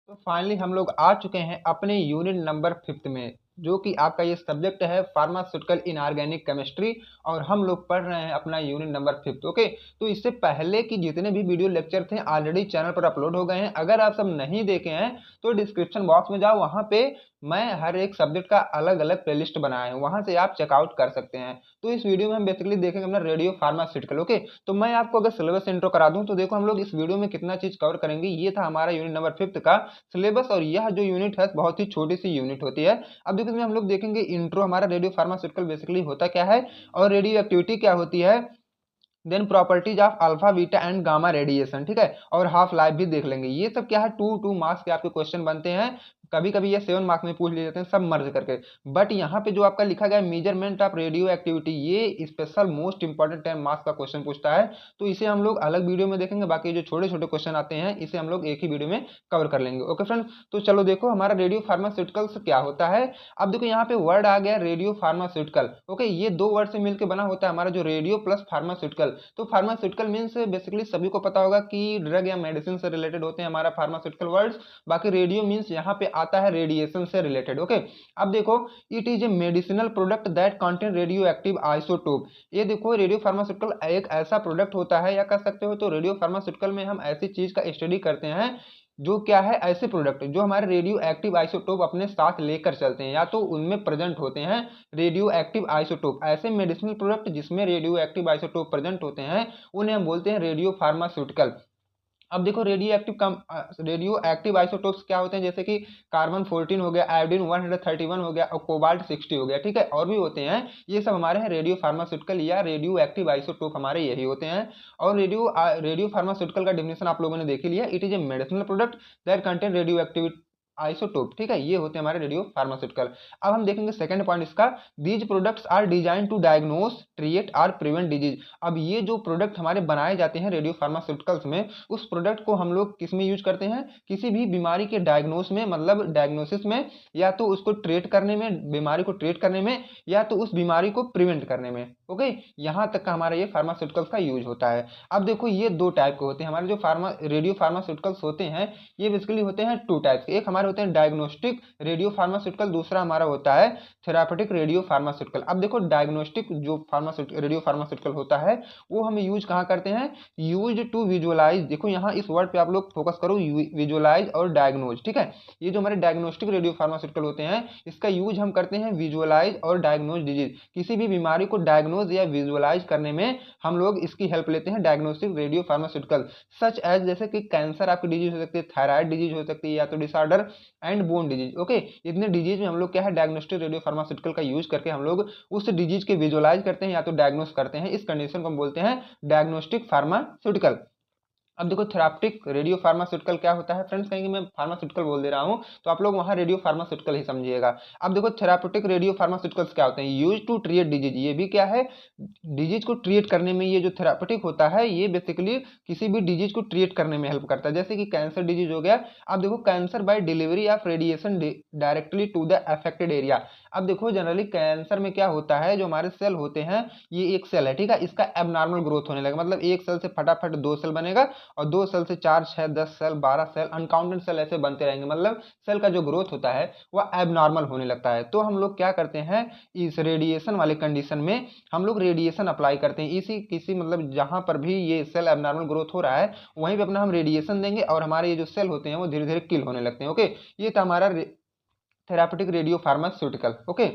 तो फाइनली हम लोग आ चुके हैं अपने यूनिट नंबर 5th में, जो कि आपका ये सब्जेक्ट है फार्मास्यूटिकल इनऑर्गेनिक केमिस्ट्री। और हम लोग पढ़ रहे हैं अपना यूनिट नंबर 5th। ओके, तो इससे पहले की जितने भी वीडियो लेक्चर थे ऑलरेडी चैनल पर अपलोड हो गए हैं। अगर आप सब नहीं देखे हैं तो डिस्क्रिप्शन बॉक्स में जाओ, वहां पे मैं हर एक सब्जेक्ट का अलग अलग प्लेलिस्ट बनाया है, वहां से आप चेकआउट कर सकते हैं। तो इस वीडियो में हम बेसिकली देखेंगे अपना रेडियो फार्मास्यूटिकल। ओके, तो मैं आपको अगर सिलेबस इंट्रो करा दूं तो देखो हम लोग इस वीडियो में कितना चीज कवर करेंगे। ये था हमारा यूनिट नंबर 5th का सिलेबस, और यह जो यूनिट है बहुत ही छोटी सी यूनिट होती है। अब देखो इसमें हम लोग देखेंगे इंट्रो, हमारा रेडियो फार्मास्यूटिकल बेसिकली होता क्या है और रेडियो एक्टिविटी क्या होती है, then properties of alpha beta and gamma radiation, ठीक है, और हाफ लाइफ भी देख लेंगे। ये सब क्या है, 2 मार्क्स के आपके क्वेश्चन बनते हैं। कभी कभी ये 7 मार्क्स में पूछ लिए जाते हैं सब मर्ज करके। बट यहाँ पे जो आपका लिखा गया मेजरमेंट ऑफ रेडियो एक्टिविटी, ये स्पेशल मोस्ट इंपॉर्टेंट 10 मार्क्स का क्वेश्चन पूछता है। तो इसे हम लोग अलग वीडियो में देखेंगे, बाकी जो छोटे छोटे क्वेश्चन आते हैं इसे हम लोग एक ही वीडियो में कवर कर लेंगे। ओके फ्रेंड्स, तो चलो देखो हमारा रेडियो फार्मास्यूटिकल्स क्या होता है। अब देखो यहाँ पे वर्ड आ गया रेडियो फार्मास्यूटिकल। ओके, ये 2 वर्ड से मिलकर बना होता है हमारा जो रेडियो प्लस फार्मास्यूटिकल। तो फार्मास्यूटिकल मीन्स बेसिकली सभी को पता होगा कि ड्रग या मेडिसिन से रिलेटेड होते हैं हमारा फार्मास्यूटिकल वर्ड्स। बाकी रेडियो मीन्स यहाँ पे आता है रेडिएशन से रिलेटेड। ओके, अब देखो it is A medicinal product that contain radio active isotope. ये देखो रेडियो फार्मास्यूटिकल एक ऐसा प्रोडक्ट होता है, या कह सकते हो तो रेडियो फार्मास्यूटिकल में हम ऐसी चीज का स्टडी करते हैं जो क्या है, ऐसे प्रोडक्ट जो हमारे रेडियो एक्टिव आइसोटोप अपने साथ लेकर चलते हैं या तो उनमें प्रेजेंट होते हैं रेडियो एक्टिव आइसोटोप। ऐसे मेडिसिनल प्रोडक्ट जिसमें रेडियो एक्टिव आइसोटोप प्रेजेंट होते हैं उन्हें हम बोलते हैं रेडियो फार्मास्यूटिकल। अब देखो रेडियो एक्टिव आइसोटोप्स क्या होते हैं, जैसे कि कार्बन 14 हो गया, आयोडीन 131 हो गया और कोबाल्ट 60 हो गया, ठीक है, और भी होते हैं। ये सब हमारे हैं रेडियो फार्मास्यूटिकल या रेडियो एक्टिव आइसोटोप, हमारे यही होते हैं। और रेडियो फार्मास्यूटिकल का डेफिनेशन आप लोगों ने देख ही लिया, it is A medicinal product that contain radio active isotope, ठीक है, ये होते हैं हमारे रेडियो फार्मास्यूटिकल। अब हम देखेंगे सेकंड पॉइंट इसका, these products are design to diagnose treat और प्रिवेंट डिजीज। अब ये जो प्रोडक्ट हमारे बनाए जाते हैं रेडियो फार्मास्यूटिकल्स में, उस प्रोडक्ट को हम लोग किस में यूज करते हैं, किसी भी बीमारी के डायग्नोस में, मतलब डायग्नोसिस में, या तो उसको ट्रीट करने में, बीमारी को ट्रीट करने में, या तो उस बीमारी को प्रिवेंट करने में। ओके, यहां तक का हमारा ये फार्मास्यूटिकल्स का यूज होता है। अब देखो ये 2 टाइप के होते हैं हमारे जो रेडियो फार्मास्यूटिकल्स होते हैं। ये बेसिकली होते हैं 2 टाइप्स के, एक हमारे होते हैं डायग्नोस्टिक रेडियो फार्मास्यूटिकल, दूसरा हमारा होता है थेरापेटिक रेडियो फार्मास्यूटिकल। अब देखो डायग्नोस्टिक जो रेडियो फार्मास्यूटिकल होता है वो हम यूज कहाँ करते हैं, यूज टू विजुअलाइज। देखो यहाँ इस वर्ड पे आप लोग फोकस करो, विजुअलाइज और डायग्नोज, ठीक है। ये जो हमारे डायग्नोस्टिक रेडियो फार्मास्यूटिकल होते हैं इसका यूज हम करते हैं विजुअलाइज और डायग्नोज डिजीज, किसी भी बीमारी को डायग्नोज या विजुअलाइज करने में हम लोग इसकी हेल्प लेते हैं, diagnostic radio pharmaceutical. Such as जैसे कि कैंसर आपकी डिजीज हो सकती है, थायराइड डिजीज हो सकती है, या तो disorder and bone disease. Okay, इतने डिजीज में हम लोग क्या है, डायग्नोस्टिक रेडियो फार्मास्यूटिकल का यूज करके हम लोग उस डिजीज के विजुअलाइज करते हैं या तो डायग्नोस करते हैं। इस कंडीशन को हम बोलते हैं डायग्नोस्टिक फार्मास्यूटिकल। अब देखो थेराप्टिक रेडियो फार्मास्यूटिकल क्या होता है फ्रेंड्स, कहीं मैं फार्मास्यूटिकल बोल दे रहा हूं तो आप लोग वहां रेडियो फार्मास्यूटिकल ही समझिएगा। अब देखो थेराप्यूटिक रेडियो फार्मास्यूटिकल्स क्या होते हैं, यूज टू ट्रीट डिजीज। ये भी क्या है, डिजीज को ट्रीट करने में ये जो थेराप्यूटिक होता है ये बेसिकली किसी भी डिजीज को ट्रीट करने में हेल्प करता है, जैसे कि कैंसर डिजीज हो गया। अब देखो cancer by delivery of radiation directly to the affected area. अब देखो जनरली कैंसर में क्या होता है, जो हमारे सेल होते हैं, ये एक सेल है, ठीक है, इसका एबनॉर्मल ग्रोथ होने लगा, मतलब एक सेल से फटाफट 2 सेल बनेगा और 2 सेल से 4, 6, 10 सेल, 12 सेल, अनकाउंटेड सेल ऐसे बनते रहेंगे। मतलब सेल का जो ग्रोथ होता है वह एबनॉर्मल होने लगता है। तो हम लोग क्या करते हैं, इस रेडिएशन वाले कंडीशन में हम लोग रेडिएशन अप्लाई करते हैं, इसी किसी मतलब जहां पर भी ये सेल एबनॉर्मल ग्रोथ हो रहा है वहीं पे अपना हम रेडिएशन देंगे और हमारे ये जो सेल होते हैं वो धीरे धीरे किल होने लगते हैं। ओके, ये था हमारा थेरापेटिक रेडियो फार्मास्यूटिकल। ओके,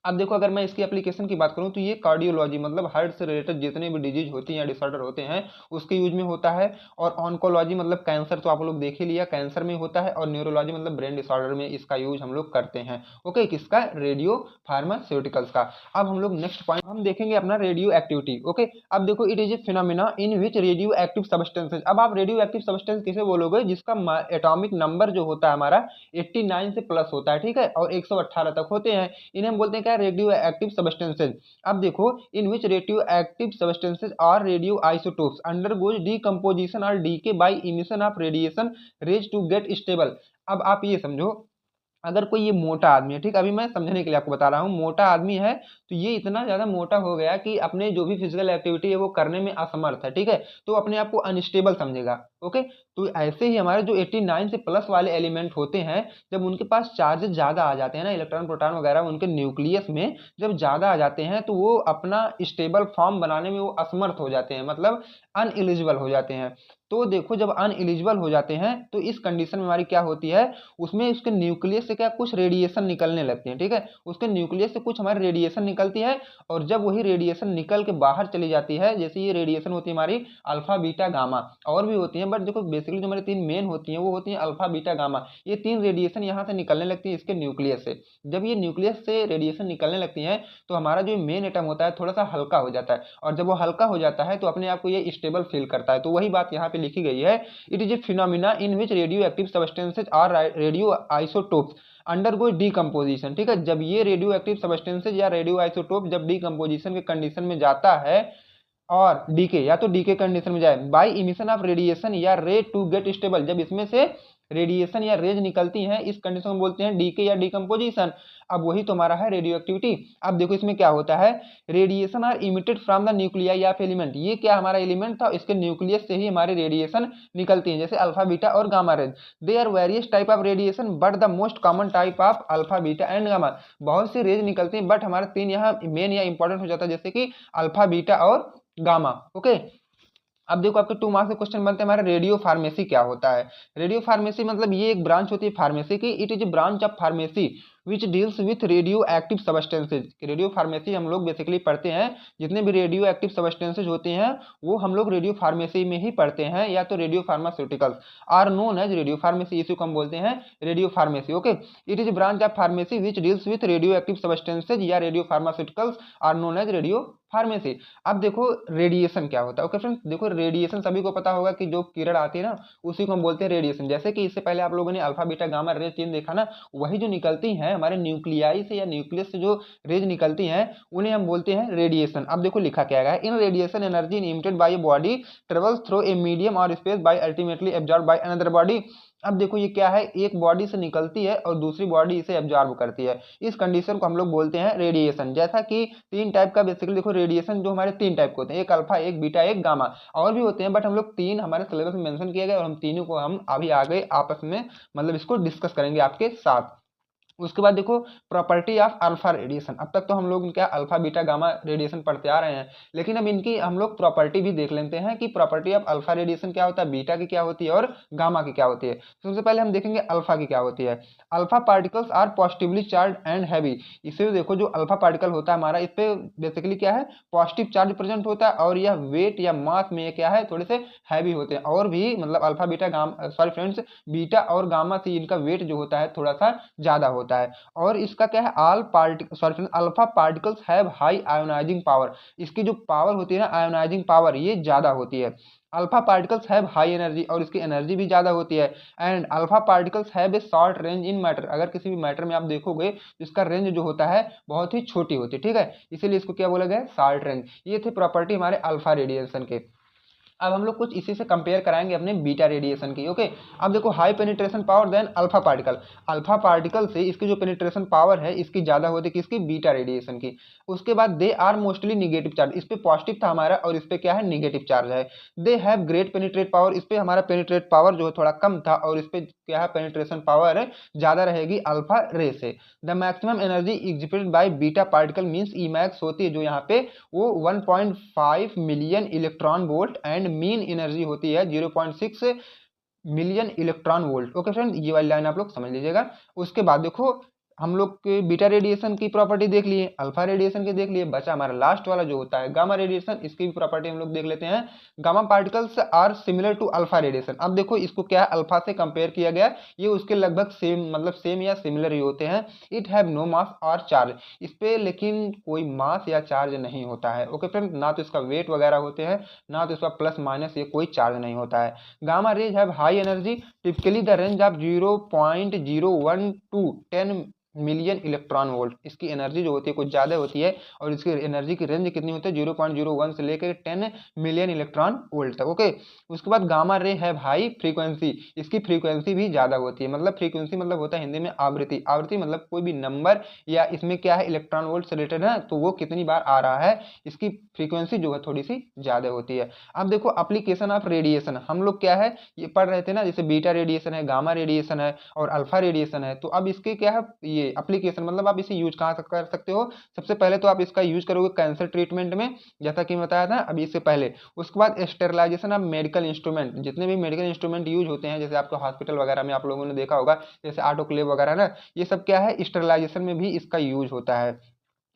अब देखो अगर मैं इसकी एप्लीकेशन की बात करूं तो ये कार्डियोलॉजी, मतलब हार्ट से रिलेटेड जितने भी डिजीज होती हैं या डिसऑर्डर होते हैं उसके यूज में होता है। और ऑन्कोलॉजी मतलब कैंसर तो आप लोग देख ही लिया, कैंसर में होता है। और न्यूरोलॉजी मतलब ब्रेन डिसऑर्डर में इसका यूज हम लोग करते हैं। ओके, किसका, रेडियो फार्मास्यूटिकल्स का। अब हम लोग नेक्स्ट पॉइंट हम देखेंगे अपना रेडियो एक्टिविटी। ओके, अब देखो it is a phenomena in which radio active substances. अब आप रेडियो एक्टिव सब्सटेंस किसे बोलोगे, जिसका एटॉमिक नंबर जो होता है हमारा 89 से प्लस होता है, ठीक है, और 118 तक होते हैं, इन्हें हम बोलते हैं क्या, रेडियो एक्टिव सब्सटेंसेज। अब देखो in which radio active substances are radio isotopes undergoes decomposition और decay by emission of radiation rays to get stable. अब आप ये समझो, अगर कोई ये मोटा आदमी है, ठीक, अभी मैं समझने के लिए आपको बता रहा हूँ, मोटा आदमी है तो ये इतना ज्यादा मोटा हो गया कि अपने जो भी फिजिकल एक्टिविटी है वो करने में असमर्थ है, ठीक है, तो अपने आप को अनस्टेबल समझेगा। ओके। तो ऐसे ही हमारे जो 89 से प्लस वाले एलिमेंट होते हैं, जब उनके पास चार्जेस ज़्यादा आ जाते हैं ना, इलेक्ट्रॉन प्रोटॉन वगैरह उनके न्यूक्लियस में जब ज़्यादा आ जाते हैं, तो वो अपना स्टेबल फॉर्म बनाने में वो असमर्थ हो जाते हैं, मतलब अनएलिजिबल हो जाते हैं। तो देखो जब अनएलिजिबल हो जाते हैं तो इस कंडीशन में हमारी क्या होती है, उसमें उसके न्यूक्लियस से क्या कुछ रेडिएशन निकलने लगती है, ठीक है, उसके न्यूक्लियस से कुछ हमारी रेडिएशन निकलती है, और जब वही रेडिएशन निकल के बाहर चली जाती है, जैसे ये रेडिएशन होती है हमारी अल्फा बीटा गामा, और भी होती हैं, बट देखो बेसिकली जो हमारी तीन मेन होती हैं वो होती हैं अल्फा बीटा गामा। ये तीन रेडिएशन यहाँ से निकलने लगती है इसके न्यूक्लियस से। जब ये न्यूक्लियस से रेडिएशन निकलने लगती है तो हमारा जो मेन एटम होता है थोड़ा सा हल्का हो जाता है, और जब वो हल्का हो जाता है तो अपने आप को ये स्टेबल फील करता है। तो वही बात यहाँ पे लिखी गई है, it is a phenomena in which radio active substances are radio isotopes undergo decomposition, ठीक है। जब ये रेडियो एक्टिव सब्सटेंसेज या रेडियो आइसोटोप जब डीकम्पोजिशन के कंडीशन में जाता है, और डीके या तो डीके कंडीशन में जाए बाय इमिशन ऑफ रेडिएशन या रे टू गेट स्टेबल, जब इसमें से रेडिएशन या रेज निकलती हैं इस कंडीशन में बोलते हैं डीके या डिकम्पोजिशन। अब वही तुम्हारा है रेडियो एक्टिविटी। अब देखो इसमें क्या होता है, radiation are emitted from the nuclei of element, ये क्या हमारा एलिमेंट था, इसके न्यूक्लियस से ही हमारी रेडिएशन निकलती है, जैसे अल्फा बीटा और gamma rays. They are various type of radiation but the most common type of alpha beta and gamma, बहुत सी रेज निकलती हैं बट हमारे तीन यहाँ मेन या इंपॉर्टेंट हो जाता है, जैसे कि अल्फा बीटा और गामा। ओके। अब देखो आपके 2 मार्क्स के क्वेश्चन बनते हैं हमारे, रेडियो फार्मेसी क्या होता है। रेडियो फार्मेसी मतलब ये एक ब्रांच होती है फार्मेसी की, it is A branch of pharmacy which deals with radio active substances. Radio pharmacy हम लोग बेसिकली पढ़ते हैं, जितने भी रेडियो एक्टिव सब्सटेंसेज होते हैं वो हम लोग रेडियो फार्मेसी में ही पढ़ते हैं, या तो radio pharmaceuticals are known as radio pharmacy, इसी को हम बोलते हैं radio pharmacy. Okay. It is branch of pharmacy which deals with radio active substances या radio pharmaceuticals are known as radio pharmacy. अब देखो रेडिएशन क्या होता है। ओके फ्रेंड्स, देखो रेडिएशन सभी को पता होगा कि जो किरण आती है ना उसी को हम बोलते हैं रेडिएशन। जैसे कि इससे पहले आप लोगों ने अल्फा बीटा गामा रेज तीन देखा ना, वही जो निकलती हैं हमारे न्यूक्लियाई से या न्यूक्लियस से जो रेज निकलती हैं उन्हें हम बोलते हैं रेडिएशन। अब देखो लिखा क्या है, in radiation energy emitted by a body travels through a medium और space by ultimately absorb by another body. अब देखो ये क्या है, एक बॉडी से निकलती है और दूसरी बॉडी इसे एब्जॉर्ब करती है, इस कंडीशन को हम लोग बोलते हैं रेडिएशन। जैसा कि तीन टाइप का बेसिकली देखो रेडिएशन जो हमारे तीन टाइप के होते हैं, एक अल्फा एक बीटा एक गामा, और भी होते हैं बट हम लोग तीन हमारे सिलेबस में मेंशन किए गए और हम तीनों को हम अभी आगे आपस में मतलब इसको डिस्कस करेंगे आपके साथ। उसके बाद देखो प्रॉपर्टी ऑफ अल्फा रेडिएशन। अब तक तो हम लोग क्या अल्फा बीटा गामा रेडिएशन पढ़ते आ रहे हैं, लेकिन अब इनकी हम लोग प्रॉपर्टी भी देख लेते हैं कि प्रॉपर्टी ऑफ अल्फा रेडिएशन क्या होता है, बीटा की क्या होती है और गामा की क्या होती है। सबसे पहले हम देखेंगे अल्फा की क्या होती है। Alpha particles are positively charge and heavy. इसे देखो जो अल्फा पार्टिकल होता है हमारा, इस पे बेसिकली क्या है पॉजिटिव चार्ज प्रेजेंट होता है, और यह वेट या मास में क्या है थोड़े से हैवी होते हैं, और भी मतलब alpha beta gamma sorry friends beta और गामा से इनका वेट जो होता है थोड़ा सा ज्यादा होता है। और इसका क्या है alpha particles have high ionising power. इसकी जो पावर होती है ना आयोनाइजिंग पावर ये ज्यादा होती है। Alpha particles have high energy, और इसकी एनर्जी भी ज्यादा होती है। And alpha particles have a short range in matter. अगर किसी भी मैटर में आप देखोगे इसका रेंज जो होता है बहुत ही छोटी होती है, ठीक है, इसीलिए इसको क्या बोला गया शॉर्ट रेंज। ये थे प्रॉपर्टी हमारे अल्फा रेडिएशन के। अब हम लोग कुछ इसी से कंपेयर कराएंगे अपने बीटा रेडिएशन की। ओके। अब देखो high penetration power then alpha particle. Alpha particle से इसकी जो पेनिट्रेशन पावर है इसकी ज्यादा होती है किसकी, बीटा रेडिएशन की। उसके बाद they are mostly negative charge, इस पे पॉजिटिव था हमारा और इस पे क्या है निगेटिव चार्ज है। They have great penetrate power, इस पे हमारा पेनिट्रेट पावर जो है थोड़ा कम था और इस पे क्या है पेनिट्रेशन पावर ज्यादा रहेगी अल्फा रे से। The maximum energy exhibited by beta particle means Emax होती है जो यहाँ पे वो 1.5 million electron volt and mean energy होती है 0.6 million electron volt. Okay friend, ये वाली लाइन आप लोग समझ लीजिएगा। उसके बाद देखो हम लोग के बीटा रेडिएशन की प्रॉपर्टी देख लिए, अल्फा रेडिएशन की देख लिए, बचा हमारा लास्ट वाला जो होता है गामा रेडिएशन, इसकी भी प्रॉपर्टी हम लोग देख लेते हैं। Gamma particles are similar to alpha radiation. अब देखो इसको क्या है अल्फा से कंपेयर किया गया, ये उसके लगभग सेम मतलब सेम या सिमिलर ही होते हैं। इट हैव नो मास और चार्ज, इस पे लेकिन कोई मास या चार्ज नहीं होता है। ओके फ्रेंड, ना तो इसका वेट वगैरह होते हैं ना तो इसका प्लस माइनस ये कोई चार्ज नहीं होता है। Gamma rays have high energy typically the range of 0.01 to 10 million electron volt. इसकी एनर्जी जो होती है कुछ ज़्यादा होती है और इसकी एनर्जी की रेंज कितनी होती है 0.01 से लेकर 10 मिलियन इलेक्ट्रॉन वोल्ट तक। ओके, उसके बाद गामा रे है भाई फ्रीक्वेंसी, इसकी फ्रीक्वेंसी भी ज़्यादा होती है। मतलब फ्रीक्वेंसी मतलब होता है हिंदी में आवृत्ति, आवृत्ति मतलब कोई भी नंबर या इसमें क्या है इलेक्ट्रॉन वोल्ट से रिलेटेड है तो वो कितनी बार आ रहा है, इसकी फ्रीक्वेंसी जो है थोड़ी सी ज़्यादा होती है। अब देखो एप्लीकेशन ऑफ रेडिएशन, हम लोग क्या है ये पढ़ रहे थे ना, जैसे बीटा रेडिएशन है, गामा रेडिएशन है और अल्फा रेडिएशन है। तो अब इसके क्या है ये एप्लीकेशन, मतलब आप इसे यूज कहाँ कर सकते हो। सबसे पहले तो आप इसका यूज करोगे कैंसर ट्रीटमेंट में, जैसा कि बताया था अभी इससे पहले। उसके बाद स्टेरिलाइजेशन ऑफ मेडिकल इंस्ट्रूमेंट, जितने भी मेडिकल इंस्ट्रूमेंट यूज होते हैं जैसे आपके हॉस्पिटल वगैरह में आप लोगों ने देखा होगा जैसे ऑटोक्लेव वगैरह ना, ये सब क्या है स्टेरिलाइजेशन में भी इसका यूज होता है।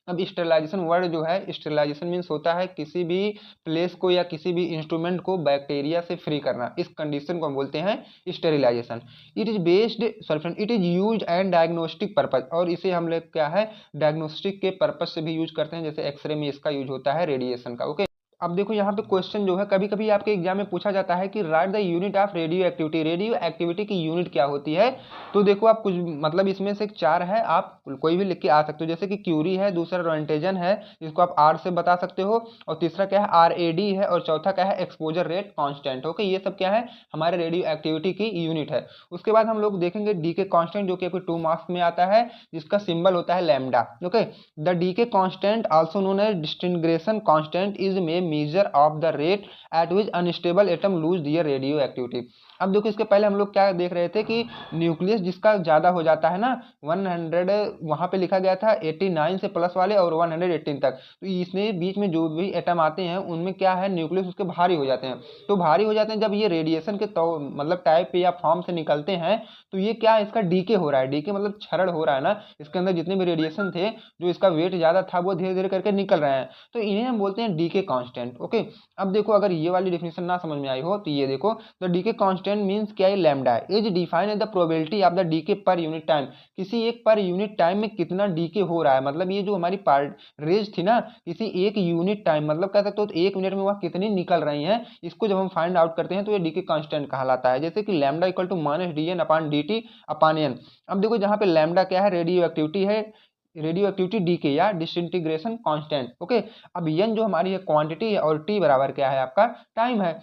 अब स्टेरिलाइजेशन वर्ड जो है, स्टेरिलाइजेशन मीन्स होता है किसी भी प्लेस को या किसी भी इंस्ट्रूमेंट को बैक्टीरिया से फ्री करना, इस कंडीशन को हम बोलते हैं sterilization. It is based sorry friend, it is use and diagnostic purpose, और इसे हम लोग क्या है डायग्नोस्टिक के पर्पज से भी यूज करते हैं, जैसे एक्सरे में इसका यूज होता है रेडिएशन का। ओके, अब देखो यहाँ पे क्वेश्चन जो है कभी कभी आपके एग्जाम में पूछा जाता है कि right the unit of radio activity, radio activity की यूनिट क्या होती है। तो देखो आप कुछ मतलब इसमें से चार है, आप कोई भी लिख के आ सकते हो, जैसे कि क्यूरी है, दूसरा रोंटेजन है जिसको आप आर से बता सकते हो, और तीसरा क्या है RAD है, और चौथा क्या है एक्सपोजर रेट कांस्टेंट। ओके, ये सब क्या है हमारे रेडियो एक्टिविटी की यूनिट है। उसके बाद हम लोग देखेंगे डी के कांस्टेंट जो कि आपके 2 मार्क्स में आता है, जिसका सिंबल होता है lambda. Okay, the D K constant also known as disintegration constant is में measure of the rate at which unstable atom lose their radioactivity। अब देखो इसके पहले हम लोग क्या देख रहे थे कि न्यूक्लियस जिसका ज्यादा हो जाता है ना 100, वहां पे लिखा गया था 89 से प्लस वाले और 118 तक, तो इसमें बीच में जो भी एटम आते हैं उनमें क्या है न्यूक्लियस उसके भारी हो जाते हैं। तो भारी हो जाते हैं जब ये रेडिएशन के तो मतलब टाइप पे या फॉर्म से निकलते हैं, तो ये क्या इसका डीके हो रहा है, डीके मतलब क्षरण हो रहा है ना, इसके अंदर जितने भी रेडिएशन थे जो इसका वेट ज्यादा था वो धीरे धीरे करके निकल रहे हैं, तो इन्हें हम बोलते हैं डीके कांस्टेंट। ओके, अब देखो अगर ये वाली डेफिनेशन ना समझ में आई हो तो ये देखो, द डीके कांस्टेंट मींस क्या है लैम्डा है, is defined as the probability of the decay per unit time, किसी एक पर यूनिट टाइम में कितना डीके हो रहा है। मतलब ये जो हमारी पार्ट रेज थी ना, किसी एक यूनिट टाइम मतलब कह सकते हो तो 1 मिनट में वह कितनी निकल रही हैं, इसको जब हम फाइंड आउट करते हैं तो ये डीके कांस्टेंट कहलाता है। जैसे कि लैम्डा इक्वल टू -dN/dt/n। अब देखो जहाँ पे लैम्डा क्या है रेडियो एक्टिविटी है, रेडियो एक्टिविटी डीके या डिसइंटीग्रेशन कांस्टेंट। ओके, अब एन जो हमारी है क्वांटिटी है और टी बराबर क्या है आपका टाइम है।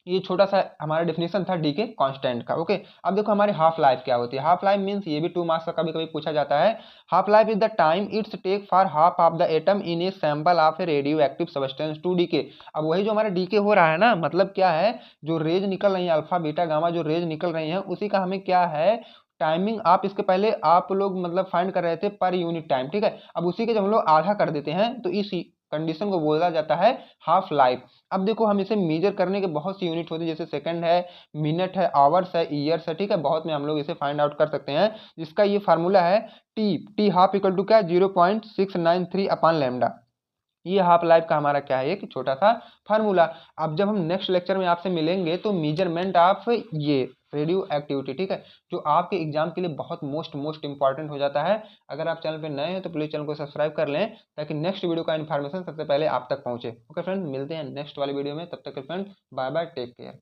ये छोटा सा हमारा डेफिनेशन था डी के कांस्टेंट का। ओके, अब देखो हमारी हाफ लाइफ क्या होती है। हाफ लाइफ मींस ये भी 2 मार्क्स का कभी कभी पूछा जाता है। Half life is the time it's take for half of the atom in a sample of a radioactive substance to decay. अब वही जो हमारा डीके हो रहा है ना, मतलब क्या है जो रेज निकल रही है अल्फा बीटा गामा जो रेज निकल रही है उसी का हमें क्या है टाइमिंग, आप इसके पहले आप लोग मतलब फाइंड कर रहे थे पर यूनिट टाइम, ठीक है। अब उसी के जब हम लोग आधा कर देते हैं तो इस कंडीशन को बोला जाता है हाफ लाइफ। अब देखो हम इसे मेजर करने के बहुत सी यूनिट होती है, जैसे सेकंड है, मिनट है, आवर्स है, ईयर्स है, ठीक है, बहुत में हम लोग इसे फाइंड आउट कर सकते हैं, जिसका ये फार्मूला है टी हाफ इक्वल टू क्या 0.693/लैम्डा। ये हाफ लाइफ का हमारा क्या है एक छोटा सा फार्मूला। अब जब हम नेक्स्ट लेक्चर में आपसे मिलेंगे तो मेजरमेंट ऑफ ये रेडियो एक्टिविटी, ठीक है, जो आपके एग्जाम के लिए बहुत मोस्ट इंपॉर्टेंट हो जाता है। अगर आप चैनल पे नए हैं तो प्लीज चैनल को सब्सक्राइब कर लें ताकि नेक्स्ट वीडियो का इन्फॉर्मेशन सबसे पहले आप तक पहुंचे। ओके फ्रेंड, मिलते हैं नेक्स्ट वाली वीडियो में, तब तक के friend bye bye, take care.